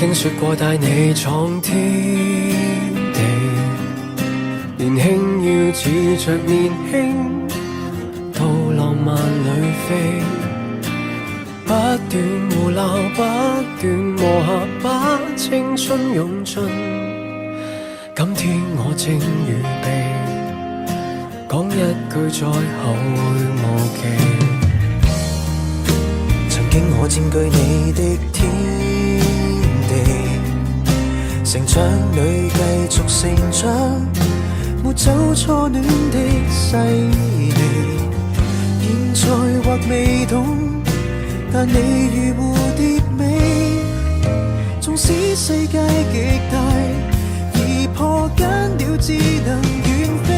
經說過帶你闖天地，年輕要似着年輕，到浪漫裏飛，不斷胡鬧，不斷磨合，把青春用盡。今天我正預備講一句再後會無期。曾經我佔據你的天地，成長裏繼續成長，沒走初戀的犀利。現在或未懂，但你如蝴蝶尾，縱使世界極大，而破間了只能遠飛。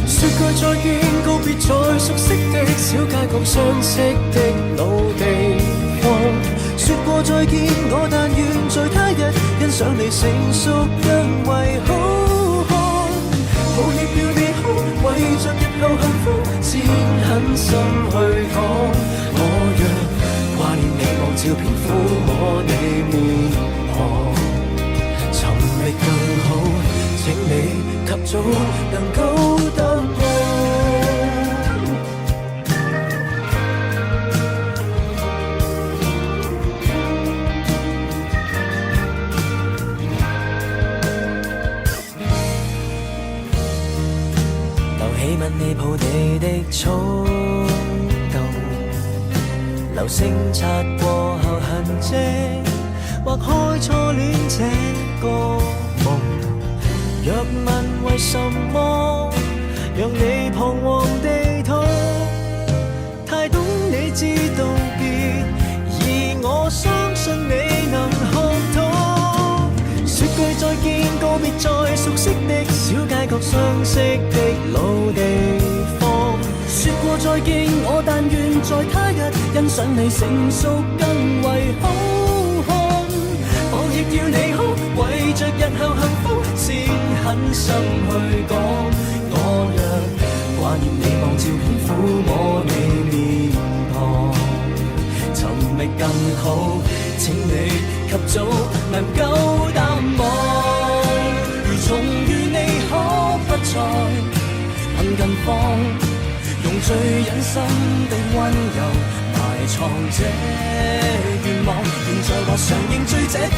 說句再見，告別在熟悉的小街角，相識的老地方。說過再見，我但願在他日欣賞你成熟更為好看。抱歉要你哭，為着日後幸福，先狠心去講。我若掛念你，望照片撫摸你面龐，尋覓更好，請你及早能夠答我。留起吻你抱你的衝動，流星擦過後痕跡，劃開初戀這個夢。若問為什麼讓你彷徨地痛，太懂你知道別，而我相信你能看透。說句再見，告別在熟悉的小街角，相識的老地方。說過再見，我但願在他日欣賞你成熟更為好看。我亦要你哭，為着日後幸福，先狠心去講。我若掛念你，望照片撫摸你面龐，尋覓更好，請你及早能夠淡忘。如重遇你可不再很近況，用最忍心的溫柔埋藏這願望。現在或常認罪這點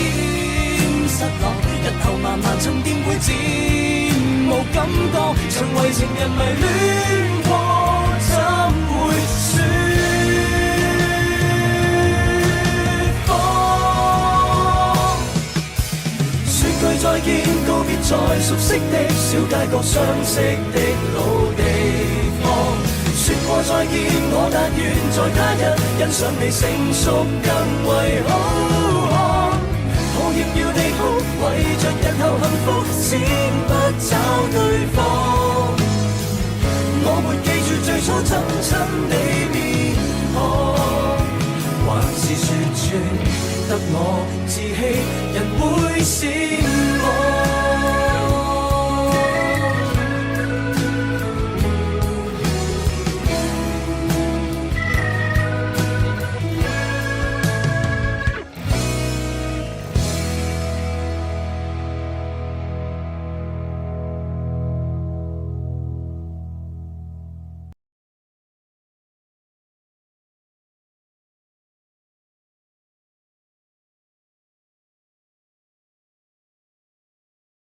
失落，日後慢慢沉澱會漸無感覺。曾為情人迷戀過，怎會説謊？說句再見，告別在熟悉的小街角，相識的老地方。說過再見，我但願在他日欣賞你成熟更為好看。抱歉要你哭，為着日後幸福，先不找對方。我沒記住最初怎親你面龐。